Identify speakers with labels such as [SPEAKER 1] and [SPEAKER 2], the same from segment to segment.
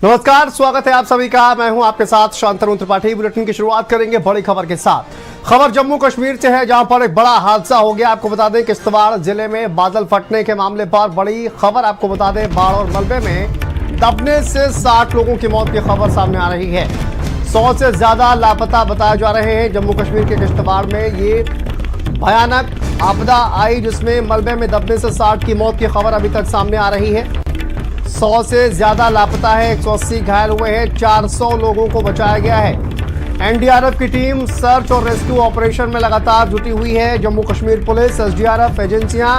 [SPEAKER 1] नमस्कार, स्वागत है आप सभी का। मैं हूं आपके साथ शांतनु त्रिपाठी। बुलेटिन की शुरुआत करेंगे बड़ी खबर के साथ। खबर जम्मू कश्मीर से है, जहां पर एक बड़ा हादसा हो गया। आपको बता दें किश्तवाड़ जिले में बादल फटने के मामले पर बड़ी खबर। आपको बता दें बाढ़ और मलबे में दबने से 60 लोगों की मौत की खबर सामने आ रही है। 100 से ज्यादा लापता बताए जा रहे हैं। जम्मू कश्मीर के किश्तवाड़ में ये भयानक आपदा आई, जिसमें मलबे में दबने से 60 की मौत की खबर अभी तक सामने आ रही है। 100 से ज्यादा लापता है, 180 घायल हुए हैं, 400 लोगों को बचाया गया है। एनडीआरएफ की टीम सर्च और रेस्क्यू ऑपरेशन में लगातार जुटी हुई है। जम्मू कश्मीर पुलिस, एसडीआरएफ एजेंसियां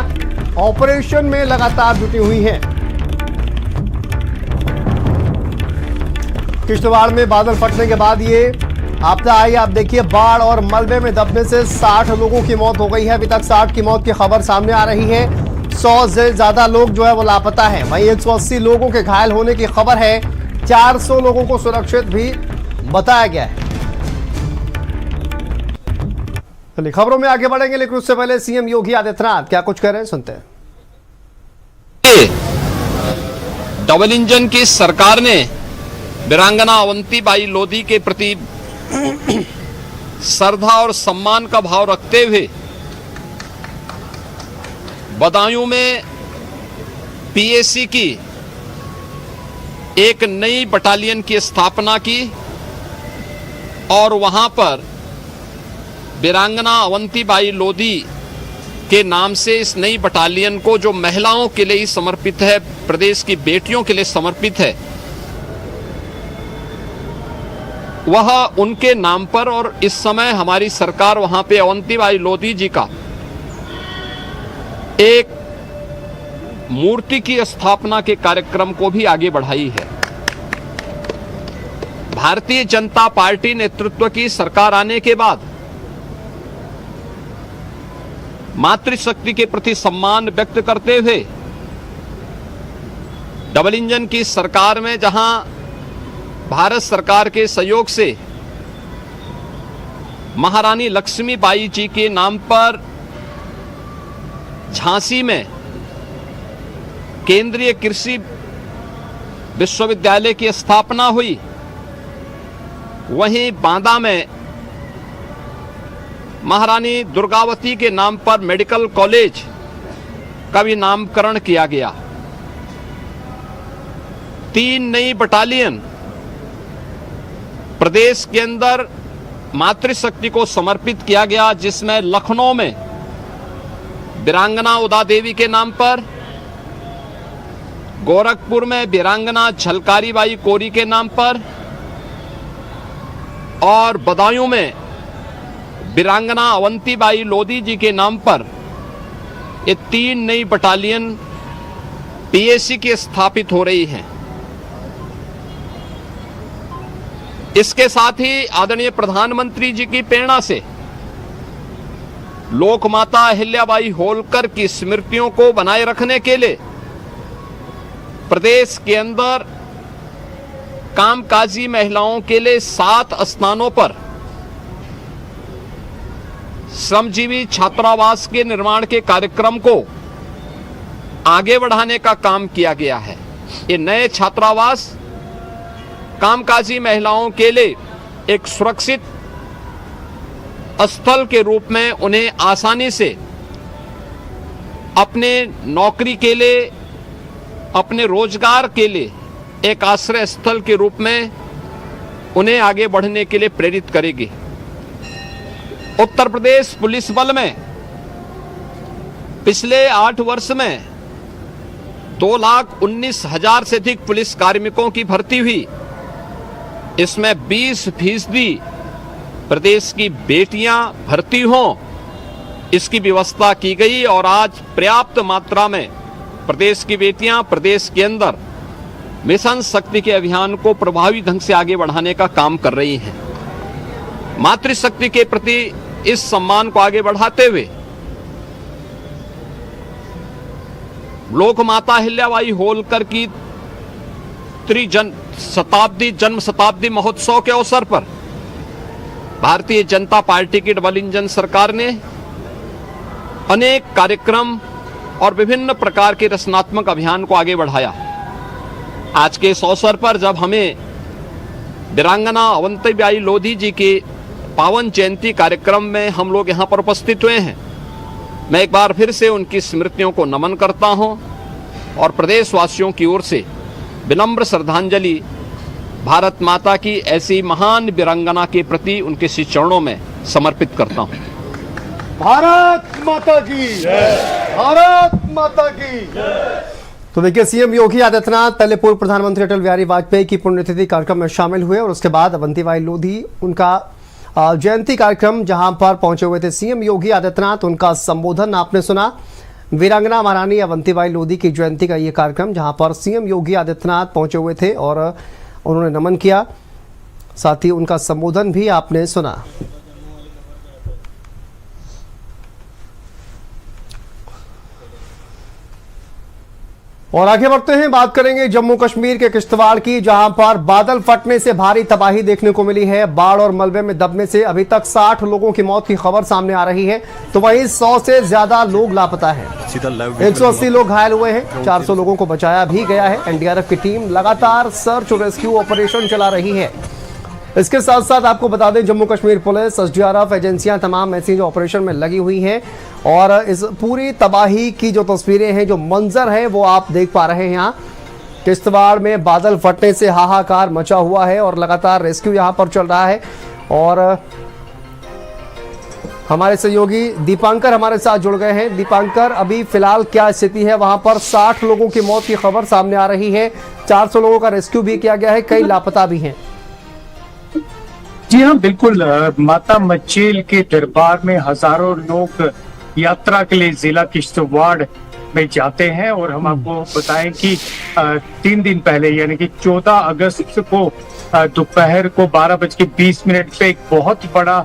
[SPEAKER 1] ऑपरेशन में लगातार जुटी हुई हैं। किश्तवाड़ में बादल फटने के बाद ये आपदा आई। आप देखिए, बाढ़ और मलबे में दबने से 60 लोगों की मौत हो गई है। अभी तक 60 की मौत की खबर सामने आ रही है। 100 से ज्यादा लोग जो है वो लापता है। वहीं 180 लोगों के घायल होने की खबर है। 400 लोगों को सुरक्षित भी बताया गया है। चलिए खबरों में आगे बढ़ेंगे, लेकिन उससे पहले सीएम योगी आदित्यनाथ क्या कुछ कह रहे हैं, सुनते हैं।
[SPEAKER 2] डबल इंजन की सरकार ने वीरांगना अवंतीबाई लोधी के प्रति श्रद्धा और सम्मान का भाव रखते हुए बदायूं में पीएसी की एक नई बटालियन की स्थापना की और वहां पर वीरांगना अवंतीबाई लोधी के नाम से इस नई बटालियन को, जो महिलाओं के लिए ही समर्पित है, प्रदेश की बेटियों के लिए समर्पित है, वह उनके नाम पर, और इस समय हमारी सरकार वहां पे अवंतीबाई लोधी जी का एक मूर्ति की स्थापना के कार्यक्रम को भी आगे बढ़ाई है। भारतीय जनता पार्टी नेतृत्व की सरकार आने के बाद मातृशक्ति के प्रति सम्मान व्यक्त करते हुए डबल इंजन की सरकार में, जहां भारत सरकार के सहयोग से महारानी लक्ष्मीबाई जी के नाम पर झांसी में केंद्रीय कृषि विश्वविद्यालय की स्थापना हुई, वहीं बांदा में महारानी दुर्गावती के नाम पर मेडिकल कॉलेज का भी नामकरण किया गया। 3 नई बटालियन प्रदेश के अंदर मातृशक्ति को समर्पित किया गया, जिसमें लखनऊ में वीरांगना उदा देवी के नाम पर, गोरखपुर में वीरांगना झलकारीबाई कोरी के नाम पर, और बदायूं में वीरांगना अवंतीबाई लोधी जी के नाम पर ये 3 नई बटालियन पीएसी की स्थापित हो रही हैं। इसके साथ ही आदरणीय प्रधानमंत्री जी की प्रेरणा से लोकमाता अहिल्याबाई होलकर की स्मृतियों को बनाए रखने के लिए प्रदेश के अंदर कामकाजी महिलाओं के लिए 7 स्थानों पर श्रमजीवी छात्रावास के निर्माण के कार्यक्रम को आगे बढ़ाने का काम किया गया है। ये नए छात्रावास कामकाजी महिलाओं के लिए एक सुरक्षित स्थल के रूप में उन्हें आसानी से अपने नौकरी के लिए, अपने रोजगार के लिए एक आश्रय स्थल के रूप में उन्हें आगे बढ़ने के लिए प्रेरित करेगी। उत्तर प्रदेश पुलिस बल में पिछले 8 वर्ष में 2,19,000 से अधिक पुलिस कार्मिकों की भर्ती हुई। इसमें 20% प्रदेश की बेटियां भर्ती हों, इसकी व्यवस्था की गई, और आज पर्याप्त मात्रा में प्रदेश की बेटियां प्रदेश के अंदर मिशन शक्ति के अभियान को प्रभावी ढंग से आगे बढ़ाने का काम कर रही हैं। मातृशक्ति के प्रति इस सम्मान को आगे बढ़ाते हुए लोकमाता अहिल्याबाई होलकर की जन्म शताब्दी महोत्सव के अवसर पर भारतीय जनता पार्टी की डबल इंजन सरकार ने अनेक कार्यक्रम और विभिन्न प्रकार के रचनात्मक अभियान को आगे बढ़ाया। आज के इस अवसर पर जब हमें वीरांगना अवंतीबाई लोधी जी के पावन जयंती कार्यक्रम में हम लोग यहाँ पर उपस्थित हुए हैं, मैं एक बार फिर से उनकी स्मृतियों को नमन करता हूँ और प्रदेशवासियों की ओर से विनम्र श्रद्धांजलि भारत माता की ऐसी महान वीरांगना के प्रति उनके श्री चरणों में समर्पित करता हूँ।
[SPEAKER 1] भारत माता की भारत माता की। तो देखिए, सीएम योगी आदित्यनाथ पहले पूर्व प्रधानमंत्री अटल बिहारी वाजपेयी की पुण्यतिथि कार्यक्रम में शामिल हुए और उसके बाद अवंतीबाई लोधी उनका जयंती कार्यक्रम जहां पर पहुंचे हुए थे सीएम योगी आदित्यनाथ। उनका संबोधन आपने सुना। वीरांगना महारानी अवंतीबाई लोधी की जयंती का ये कार्यक्रम जहां पर सीएम योगी आदित्यनाथ पहुंचे हुए थे और उन्होंने नमन किया, साथ ही उनका संबोधन भी आपने सुना। और आगे बढ़ते हैं, बात करेंगे जम्मू कश्मीर के किश्तवाड़ की, जहां पर बादल फटने से भारी तबाही देखने को मिली है। बाढ़ और मलबे में दबने से अभी तक 60 लोगों की मौत की खबर सामने आ रही है, तो वहीं 100 से ज्यादा लोग लापता हैं। 180 लोग घायल हुए हैं, 400 लोगों को बचाया भी गया है। एनडीआरएफ की टीम लगातार सर्च और रेस्क्यू ऑपरेशन चला रही है। इसके साथ साथ आपको बता दें, जम्मू कश्मीर पुलिस, एसडीआरएफ एजेंसियां तमाम मैसेज ऑपरेशन में लगी हुई हैं और इस पूरी तबाही की जो तस्वीरें हैं, जो मंजर है, वो आप देख पा रहे हैं। यहाँ किश्तवाड़ में बादल फटने से हाहाकार मचा हुआ है और लगातार रेस्क्यू यहाँ पर चल रहा है। और हमारे सहयोगी दीपांकर हमारे साथ जुड़ गए हैं। दीपांकर, अभी फिलहाल क्या स्थिति है वहां पर? 60 लोगों की मौत की खबर सामने आ रही है, 400 लोगों का रेस्क्यू भी किया गया है, कई लापता भी हैं।
[SPEAKER 3] जी हाँ, बिल्कुल। माता मचेल के दरबार में हजारों लोग यात्रा के लिए जिला किश्तवाड़ में जाते हैं और हम आपको बताएं कि 3 दिन पहले यानी कि 14 अगस्त को दोपहर को 12:20 पे एक बहुत बड़ा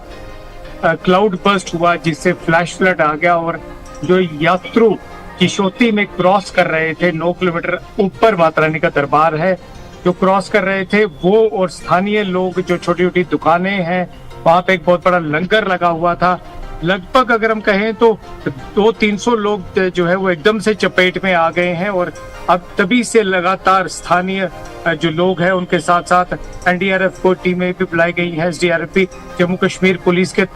[SPEAKER 3] क्लाउड बर्स्ट हुआ, जिससे फ्लैश फ्लड आ गया और जो यात्रु किशोती में क्रॉस कर रहे थे, 9 किलोमीटर ऊपर माता रानी का दरबार है, जो क्रॉस कर रहे थे वो और स्थानीय लोग, जो छोटी छोटी दुकानें हैं, वहां पे एक बहुत बड़ा लंगर लगा हुआ था। लगभग अगर हम कहें तो 200-300 लोग जो है वो एकदम से चपेट में आ गए हैं और अब तभी से लगातार स्थानीय जो लोग हैं उनके साथ साथ एनडीआरएफ को टीमें भी बुलाई गई हैं, एसडीआरएफ भी, जम्मू कश्मीर पुलिस के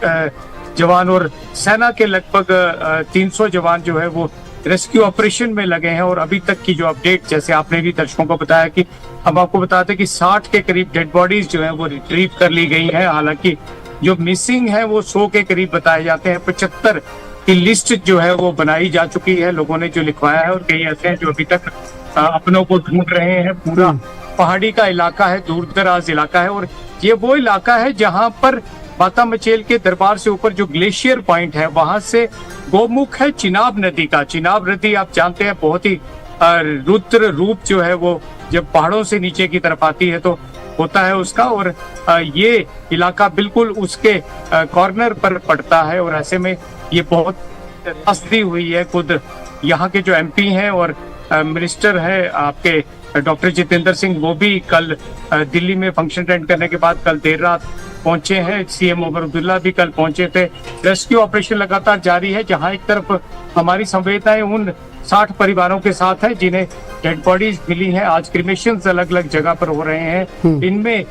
[SPEAKER 3] जवान और सेना के लगभग 300 जवान जो है वो रेस्क्यू ऑपरेशन में लगे हैं। और अभी तक की जो अपडेट, जैसे आपने भी दर्शकों को बताया कि हम आपको बताते कि 60 के करीब डेड बॉडीज जो है वो रिट्रीव कर ली गई है। हालांकि जो मिसिंग है वो 100 के करीब बताए जाते हैं। 75 की लिस्ट जो है वो बनाई जा चुकी है, लोगों ने जो लिखवाया है, और कई ऐसे हैं जो अभी तक अपनों को ढूंढ रहे हैं। पूरा पहाड़ी का इलाका है, दूर दराज इलाका है और ये वो इलाका है जहाँ पर माता मचेल के दरबार से ऊपर जो ग्लेशियर पॉइंट है, वहां से गोमुख है चिनाब नदी का। चिनाब नदी आप जानते हैं बहुत ही रुद्र रूप जो है वो जब पहाड़ों से नीचे की तरफ आती है तो होता है उसका, और ये इलाका बिल्कुल उसके कॉर्नर पर पड़ता है और ऐसे में ये बहुत त्रासदी हुई है। खुद यहाँ के जो एमपी हैं और मिनिस्टर है आपके डॉक्टर जितेंद्र सिंह, वो भी कल दिल्ली में फंक्शन अटेंड करने के बाद कल देर रात पहुंचे हैं। सीएम उमर अब्दुल्ला भी कल पहुंचे थे। रेस्क्यू ऑपरेशन लगातार जारी है, जहां एक तरफ हमारी संवेदनाएं उन 60 परिवारों के साथ है जिन्हें डेड बॉडीज मिली हैं। आज क्रिमेशन अलग अलग जगह पर हो रहे हैं। इनमें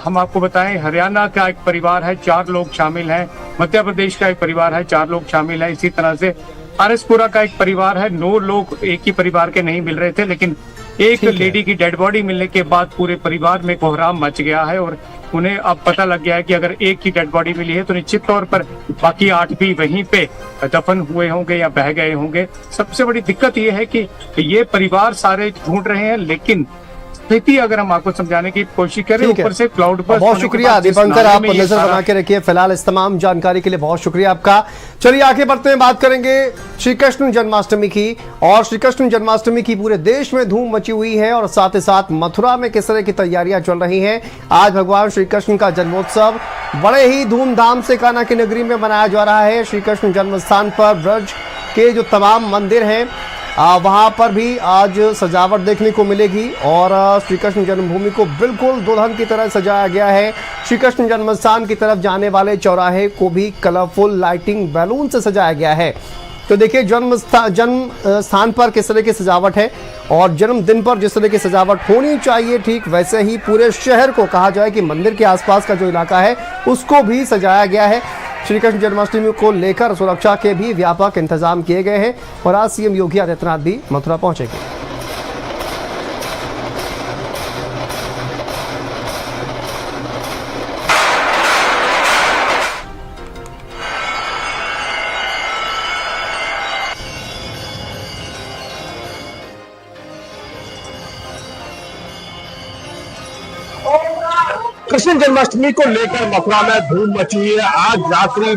[SPEAKER 3] हम आपको बताएं, हरियाणा का एक परिवार है, 4 लोग शामिल हैं। मध्य प्रदेश का एक परिवार है, 4 लोग शामिल हैं। इसी तरह से आरएसपुरा का एक परिवार है, 9 लोग एक ही परिवार के नहीं मिल रहे थे, लेकिन एक लेडी की डेड बॉडी मिलने के बाद पूरे परिवार में कोहराम मच गया है और उन्हें अब पता लग गया है कि अगर एक ही डेड बॉडी मिली है तो निश्चित तौर पर बाकी 8 भी वहीं पे दफन हुए होंगे या बह गए होंगे। सबसे बड़ी दिक्कत ये है कि ये परिवार सारे ढूंढ रहे हैं, लेकिन स्थिति अगर हम आपको समझाने की कोशिश करें, ऊपर से क्लाउड बर्स्ट।
[SPEAKER 1] बहुत शुक्रिया दीपंकर, आप नजर बना के रखिए फिलहाल इस तमाम जानकारी के लिए। बहुत शुक्रिया आपका। चलिए आगे बढ़ते हैं, बात करेंगे श्री कृष्ण जन्माष्टमी की। और श्री कृष्ण जन्माष्टमी की पूरे देश में धूम मची हुई है और साथ ही साथ मथुरा में किस तरह की तैयारियां चल रही हैं। आज भगवान श्री कृष्ण का जन्मोत्सव बड़े ही धूमधाम से कान्हा की नगरी में मनाया जा रहा है। श्री कृष्ण जन्म स्थान पर ब्रज के जो तमाम मंदिर हैं वहां पर भी आज सजावट देखने को मिलेगी और श्री कृष्ण जन्मभूमि को बिल्कुल दुल्हन की तरह सजाया गया है। श्री कृष्ण जन्मस्थान की तरफ जाने वाले चौराहे को भी कलरफुल लाइटिंग बैलून से सजाया गया है। तो देखिए जन्म स्थान पर किस तरह की सजावट है और जन्मदिन पर जिस तरह की सजावट होनी चाहिए, ठीक वैसे ही पूरे शहर को कहा जाए कि मंदिर के आसपास का जो इलाका है उसको भी सजाया गया है। श्री कृष्ण जन्माष्टमी को लेकर सुरक्षा के भी व्यापक इंतजाम किए गए हैं और आज सीएम योगी आदित्यनाथ भी मथुरा पहुंचेंगे।
[SPEAKER 4] कृष्ण जन्माष्टमी को लेकर मथुरा में धूम मची है। आज रात्रि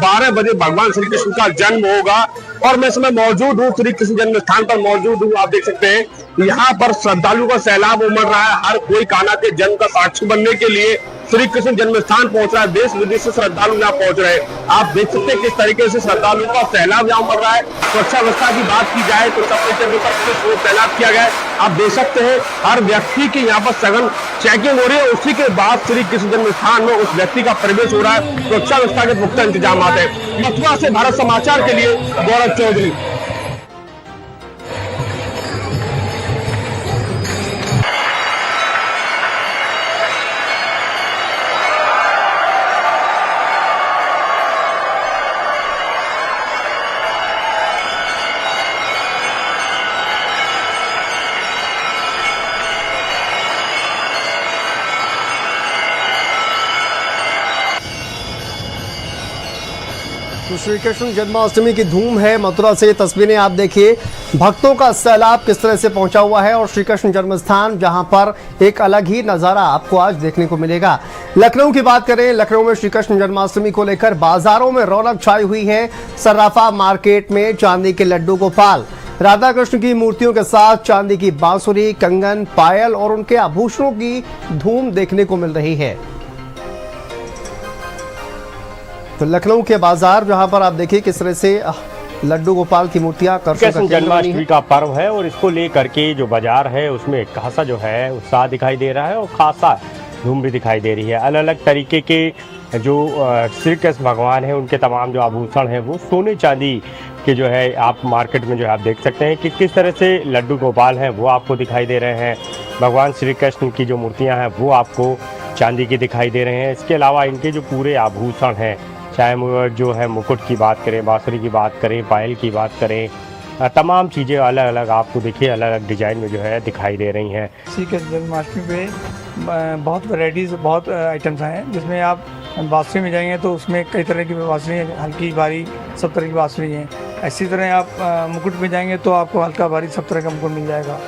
[SPEAKER 4] 12 बजे भगवान श्री कृष्ण का जन्म होगा और मैं समय मौजूद हूँ, श्री कृष्ण जन्म स्थान पर मौजूद हूँ। आप देख सकते हैं यहाँ पर श्रद्धालुओं का सैलाब उमड़ रहा है। हर कोई कान्हा के जन्म का साक्षी बनने के लिए श्री कृष्ण जन्म स्थान पहुंच रहा है। देश विदेश से श्रद्धालु यहाँ पहुंच रहे हैं। आप देख सकते हैं किस तरीके से श्रद्धालुओं का सैलाब यहाँ उमड़ रहा है। सुरक्षा व्यवस्था की बात की जाए तो सबसे जगह पर पुलिस को तैनात किया गया है। आप देख सकते हैं हर व्यक्ति की यहाँ पर सघन चेकिंग हो रही है। उसी के बाद श्री कृष्ण जन्म स्थान में उस व्यक्ति का प्रवेश हो रहा है। सुरक्षा व्यवस्था के पुख्ता इंतजाम है। मथुरा से भारत समाचार के लिए गौरव चौधरी।
[SPEAKER 1] तो श्री कृष्ण जन्माष्टमी की धूम है। मथुरा से तस्वीरें आप देखिए, भक्तों का सैलाब किस तरह से पहुंचा हुआ है और श्री कृष्ण जन्म स्थान जहां पर एक अलग ही नजारा आपको आज देखने को मिलेगा। लखनऊ की बात करें, लखनऊ में श्री कृष्ण जन्माष्टमी को लेकर बाजारों में रौनक छाई हुई है। सर्राफा मार्केट में चांदी के लड्डू गोपाल, राधा कृष्ण की मूर्तियों के साथ चांदी की बांसुरी, कंगन, पायल और उनके आभूषणों की धूम देखने को मिल रही है। तो लखनऊ के बाजार जहां पर आप देखिए किस तरह से लड्डू गोपाल की मूर्तियां
[SPEAKER 5] कृष्ण जन्माष्टमी का पर्व है और इसको लेकर के जो बाजार है उसमें खासा जो है उत्साह दिखाई दे रहा है और खासा धूम भी दिखाई दे रही है। अलग अलग तरीके के जो श्री कृष्ण भगवान है उनके तमाम जो आभूषण है वो सोने चांदी के जो है आप मार्केट में जो है आप देख सकते हैं कि किस तरह से लड्डू गोपाल हैं वो आपको दिखाई दे रहे हैं। भगवान श्री कृष्ण की जो मूर्तियाँ हैं वो आपको चांदी की दिखाई दे रहे हैं। इसके अलावा इनके जो पूरे आभूषण हैं, चाहे जो है मुकुट की बात करें, बांसुरी की बात करें, पायल की बात करें, तमाम चीज़ें अलग अलग आपको देखिए अलग अलग डिजाइन में जो है दिखाई दे रही हैं।
[SPEAKER 6] श्री कृष्ण जन्माष्टमी पे बहुत वैरायटीज़, बहुत आइटम्स हैं जिसमें आप बांसुरी में जाएंगे तो उसमें कई तरह की बांसुरी है, हल्की भारी सब तरह की बांसुरी हैं। इसी तरह आप मुकुट में जाएंगे तो आपको हल्का भारी सब तरह का मुकुट मिल जाएगा।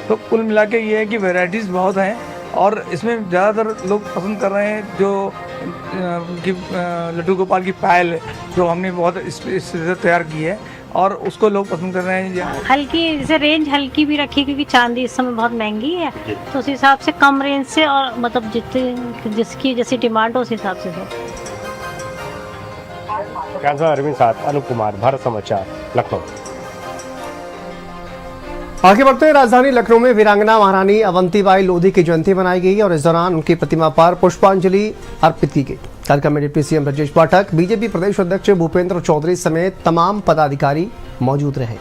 [SPEAKER 6] तो कुल मिला के ये है कि वैरायटीज़ बहुत हैं और इसमें ज़्यादातर लोग पसंद कर रहे हैं जो लड्डू गोपाल की पायल जो हमने बहुत इस तैयार की है और उसको लोग पसंद कर रहे हैं।
[SPEAKER 7] हल्की जैसे रेंज हल्की भी रखी क्योंकि चांदी इस समय बहुत महंगी है तो उस हिसाब से कम रेंज से और मतलब जिसकी जैसी डिमांड हो उस हिसाब से।
[SPEAKER 5] अरविंद साथ अनुप कुमार, भारत समाचार, लखनऊ।
[SPEAKER 1] आगे बढ़ते हैं, राजधानी लखनऊ में वीरांगना महारानी अवंतीबाई लोधी की जयंती मनाई गई और इस दौरान उनकी प्रतिमा पर पुष्पांजलि अर्पित की गई। कार्यक्रम में deputy CM Brajesh Pathak, BJP प्रदेश अध्यक्ष भूपेंद्र चौधरी समेत तमाम पदाधिकारी मौजूद रहे।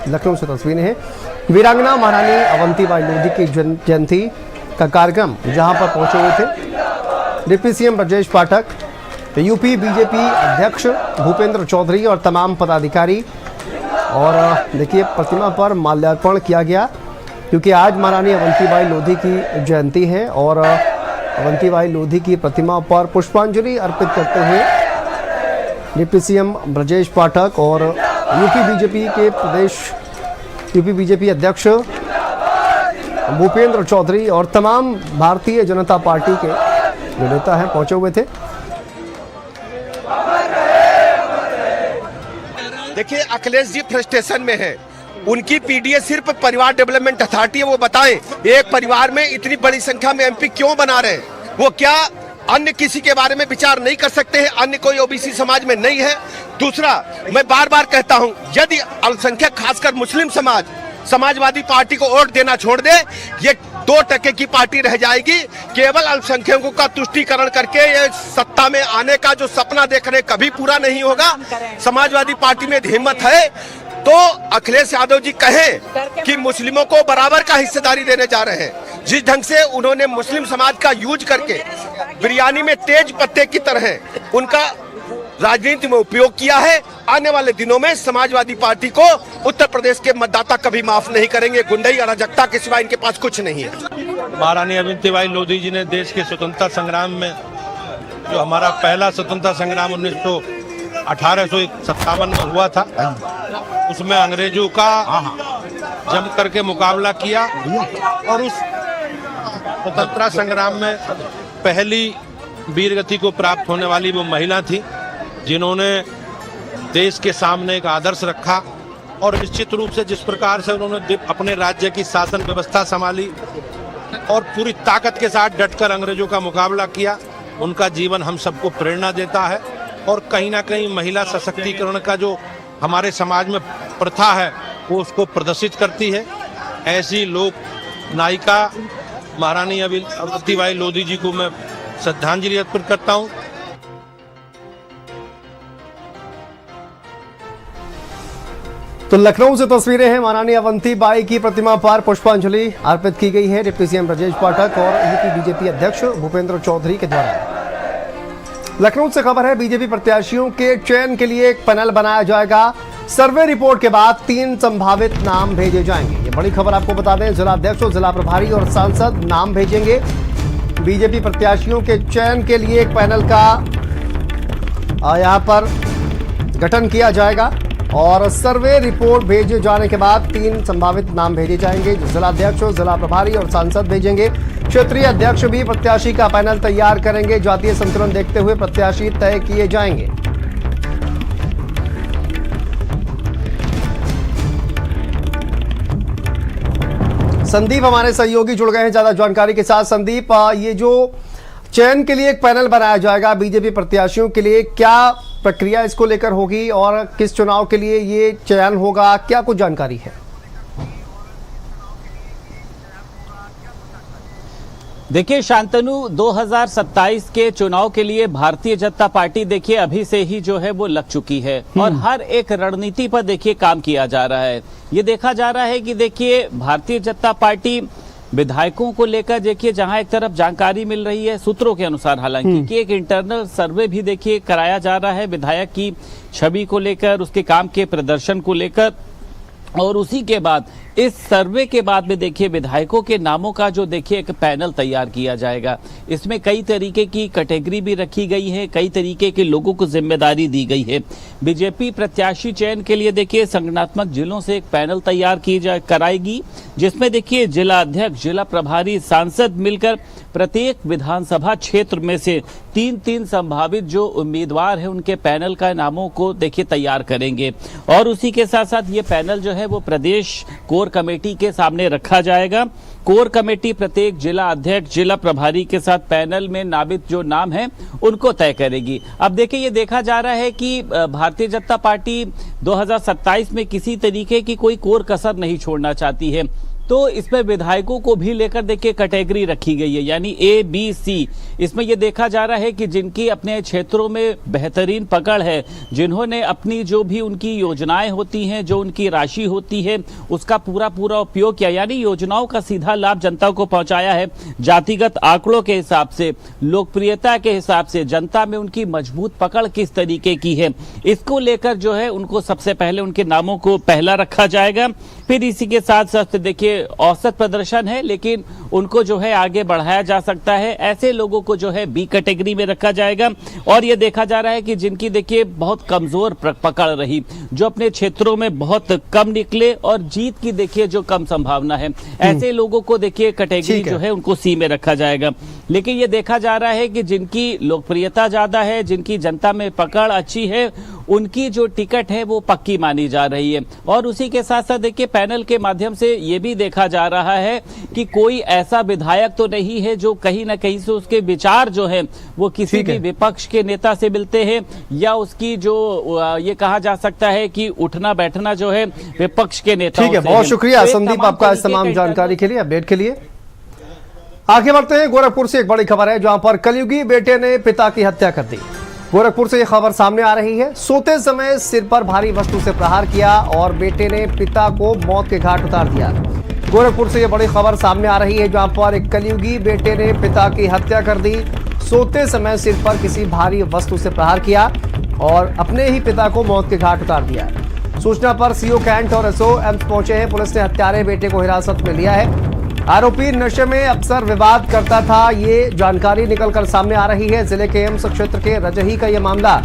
[SPEAKER 1] लखनऊ से तस्वीरें हैं, वीरांगना महारानी अवंतीबाई लोधी की जयंती का कार्यक्रम जहां पर पहुंचे हुए थे deputy CM Brajesh Pathak, UP BJP अध्यक्ष भूपेंद्र चौधरी और तमाम पदाधिकारी। और देखिए प्रतिमा पर माल्यार्पण किया गया क्योंकि आज महारानी अवंतीबाई लोधी की जयंती है और अवंतीबाई लोधी की प्रतिमा पर पुष्पांजलि अर्पित करते हुए डिप्टी सीएम ब्रजेश पाठक और यूपी बीजेपी अध्यक्ष भूपेंद्र चौधरी और तमाम भारतीय जनता पार्टी के जो नेता हैं पहुंचे हुए थे।
[SPEAKER 8] देखिए अखिलेश जी फ्रस्ट्रेशन में है, उनकी पीडीए सिर्फ परिवार डेवलपमेंट अथॉरिटी है। वो बताएं एक परिवार में इतनी बड़ी संख्या में एमपी क्यों बना रहे हैं? वो क्या अन्य किसी के बारे में विचार नहीं कर सकते हैं? अन्य कोई ओबीसी समाज में नहीं है? दूसरा, मैं बार बार कहता हूं, यदि अल्पसंख्यक खासकर मुस्लिम समाजवादी पार्टी को वोट देना छोड़ दे, ये 2% की पार्टी रह जाएगी। केवल अल्पसंख्यकों का तुष्टीकरण करके ये सत्ता में आने का जो सपना देख रहे कभी पूरा नहीं होगा। समाजवादी पार्टी में हिम्मत है तो अखिलेश यादव जी कहें कि मुस्लिमों को बराबर का हिस्सेदारी देने जा रहे हैं। जिस ढंग से उन्होंने मुस्लिम समाज का यूज करके बिरयानी में तेज पत्ते की तरह उनका राजनीति में उपयोग किया है, आने वाले दिनों में समाजवादी पार्टी को उत्तर प्रदेश के मतदाता कभी माफ नहीं करेंगे। गुंडई अराजकता के सिवा इनके पास कुछ नहीं है।
[SPEAKER 9] महारानी अवंतीबाई लोधी जी ने देश के स्वतंत्रता संग्राम में, जो हमारा पहला स्वतंत्रता संग्राम 1857 में हुआ था, उसमें अंग्रेजों का जम करके मुकाबला किया और उस स्वतंत्रता संग्राम में पहली वीरगति को प्राप्त होने वाली वो महिला थी जिन्होंने देश के सामने एक आदर्श रखा और निश्चित रूप से जिस प्रकार से उन्होंने अपने राज्य की शासन व्यवस्था संभाली और पूरी ताकत के साथ डटकर अंग्रेजों का मुकाबला किया, उनका जीवन हम सबको प्रेरणा देता है और कहीं ना कहीं महिला सशक्तिकरण का जो हमारे समाज में प्रथा है वो उसको प्रदर्शित करती है। ऐसी लोक नायिका महारानी अवंतीबाई लोधी जी को मैं श्रद्धांजलि अर्पित करता हूँ।
[SPEAKER 1] तो लखनऊ से तस्वीरें हैं। महारानी अवंतीबाई की प्रतिमा पर पुष्पांजलि अर्पित की गई है डिप्टी सीएम ब्रजेश पाठक और यूपी बीजेपी अध्यक्ष भूपेंद्र चौधरी के द्वारा। लखनऊ से खबर है, बीजेपी प्रत्याशियों के चयन के लिए एक पैनल बनाया जाएगा। सर्वे रिपोर्ट के बाद 3 संभावित नाम भेजे जाएंगे। ये बड़ी खबर आपको बता दें, जिला अध्यक्ष, जिला प्रभारी और सांसद नाम भेजेंगे। बीजेपी प्रत्याशियों के चयन के लिए एक पैनल का यहां पर गठन किया जाएगा और सर्वे रिपोर्ट भेजे जाने के बाद 3 संभावित नाम भेजे जाएंगे। जिला अध्यक्ष, जिला प्रभारी और सांसद भेजेंगे। क्षेत्रीय अध्यक्ष भी प्रत्याशी का पैनल तैयार करेंगे। जातीय संतुलन देखते हुए प्रत्याशी तय किए जाएंगे। संदीप हमारे सहयोगी जुड़ गए हैं ज्यादा जानकारी के साथ। संदीप, ये जो चयन के लिए एक पैनल बनाया जाएगा बीजेपी प्रत्याशियों के लिए, क्या प्रक्रिया इसको लेकर होगी और किस चुनाव के लिए ये चयन होगा, क्या कुछ जानकारी है?
[SPEAKER 10] देखिए शांतनु, 2027 के चुनाव के लिए भारतीय जनता पार्टी देखिए अभी से ही जो है वो लग चुकी है और हर एक रणनीति पर देखिए काम किया जा रहा है। ये देखा जा रहा है कि देखिए भारतीय जनता पार्टी विधायकों को लेकर देखिए जहां एक तरफ जानकारी मिल रही है सूत्रों के अनुसार, हालांकि कि एक इंटरनल सर्वे भी देखिए कराया जा रहा है विधायक की छवि को लेकर, उसके काम के प्रदर्शन को लेकर, और उसी के बाद इस सर्वे के बाद में देखिए विधायकों के नामों का जो देखिए एक पैनल तैयार किया जाएगा। इसमें कई तरीके की कैटेगरी भी रखी गई है, कई तरीके के लोगों को जिम्मेदारी दी गई है। बीजेपी प्रत्याशी चयन के लिए देखिए संगठनात्मक जिलों से एक पैनल तैयार कराएगी, जिसमें देखिए जिला अध्यक्ष, जिला प्रभारी, सांसद मिलकर प्रत्येक विधानसभा क्षेत्र में से 3-3 संभावित जो उम्मीदवार हैं उनके पैनल का नामों को देखिए तैयार करेंगे। और उसी के साथ साथ ये पैनल जो है वो प्रदेश कोर कमेटी के सामने रखा जाएगा। कोर कमेटी प्रत्येक जिला अध्यक्ष, जिला प्रभारी के साथ पैनल में नामित जो नाम है उनको तय करेगी। अब देखिए ये देखा जा रहा है कि भारतीय जनता पार्टी 2027 में किसी तरीके की कोई कोर कसर नहीं छोड़ना चाहती है, तो इसमें विधायकों को भी लेकर देखिए कैटेगरी रखी गई है, यानी A, B, C। इसमें यह देखा जा रहा है कि जिनकी अपने क्षेत्रों में बेहतरीन पकड़ है, जिन्होंने अपनी जो भी उनकी योजनाएं होती हैं, जो उनकी राशि होती है, उसका पूरा उपयोग किया, यानी योजनाओं का सीधा लाभ जनता को पहुंचाया है। जातिगत आंकड़ों के हिसाब से, लोकप्रियता के हिसाब से जनता में उनकी मजबूत पकड़ किस तरीके की है, इसको लेकर जो है उनको सबसे पहले उनके नामों को पहला रखा जाएगा। फिर इसी के साथ साथ देखिए औसत प्रदर्शन है, लेकिन उनको जो है आगे बढ़ाया जा सकता है। ऐसे लोगों को जो है बी कैटेगरी में रखा जाएगा। और ये देखा जा रहा है कि जिनकी देखिए बहुत कमजोर पकड़ रही, जो अपने क्षेत्रों में बहुत कम निकले और जीत की देखिए जो कम संभावना है, ऐसे लोगों को देखिए कैटेगरी जो है उनको सी में रखा जाएगा। लेकिन ये देखा जा रहा है कि जिनकी लोकप्रियता ज्यादा है, जिनकी जनता में पकड़ अच्छी है, उनकी जो टिकट है वो पक्की मानी जा रही है। और उसी के साथ साथ देखिए पैनल के माध्यम से ये भी देखा जा रहा है कि कोई ऐसा विधायक तो नहीं है जो कहीं ना कहीं से उसके विचार जो है वो किसी भी विपक्ष के नेता से मिलते हैं, या उसकी जो ये कहा जा सकता है कि उठना बैठना जो है विपक्ष के नेताओं से।
[SPEAKER 1] ठीक है, बहुत शुक्रिया संदीप आपका इस तमाम जानकारी के लिए, अपडेट के लिए। आगे बढ़ते हैं। गोरखपुर से एक बड़ी खबर है जहां पर कलयुगी बेटे ने पिता की हत्या कर दी। गोरखपुर से यह खबर सामने आ रही है। सोते समय सिर पर भारी वस्तु से प्रहार किया और बेटे ने पिता को मौत के घाट उतार दिया। गोरखपुर से यह बड़ी खबर सामने आ रही है जहां पर एक कलयुगी बेटे ने पिता की हत्या कर दी। सोते समय सिर पर किसी भारी वस्तु से प्रहार किया और अपने ही पिता को मौत के घाट उतार दिया। सूचना पर सीओ कैंट और एसओ एम्स पहुंचे हैं। पुलिस ने हत्यारे बेटे को हिरासत में लिया है। आरोपी नशे में अक्सर विवाद करता था, ये जानकारी निकलकर सामने आ रही है। जिले के एम्स क्षेत्र के रजही का यह मामला।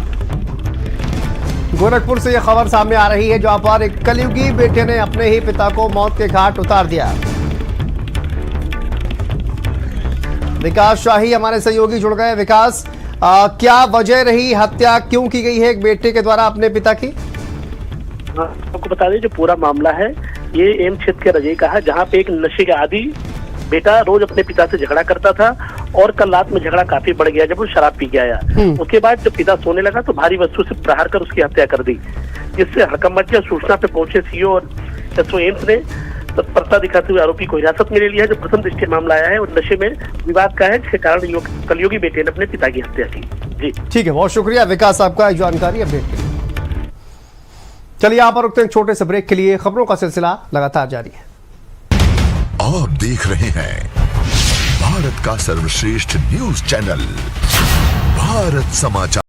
[SPEAKER 1] गोरखपुर से यह खबर सामने आ रही है जहां पर एक कलयुगी बेटे ने अपने ही पिता को मौत के घाट उतार दिया। विकास शाही हमारे सहयोगी जुड़ गए। विकास, क्या वजह रही, हत्या क्यों की गई है एक बेटे के द्वारा अपने पिता की?
[SPEAKER 11] आपको बता दें जो पूरा मामला है ये एम क्षेत्र के रजई का है, जहाँ पे एक नशे का आदी बेटा रोज अपने पिता से झगड़ा करता था और कल रात में झगड़ा काफी बढ़ गया जब वो शराब पी के आया। उसके बाद जब पिता सोने लगा तो भारी वस्तु से प्रहार कर उसकी हत्या कर दी, जिससे हड़कंप मच गया। सूचना पे पहुंचे सीओ और एसओ एम्स ने तत्परता दिखाते हुए आरोपी को हिरासत में ले लिया, जो प्रथम दृष्टया मामला आया है और नशे में विवाद का है, जिसके कारण कलयुगी बेटे ने अपने पिता की हत्या की। जी ठीक
[SPEAKER 1] है, बहुत शुक्रिया विकास आपका जानकारी अपडेट के लिए। चलिए यहाँ पर रुकते हैं छोटे से ब्रेक के लिए। खबरों का सिलसिला लगातार जारी है।
[SPEAKER 12] आप देख रहे हैं भारत का सर्वश्रेष्ठ न्यूज चैनल भारत समाचार।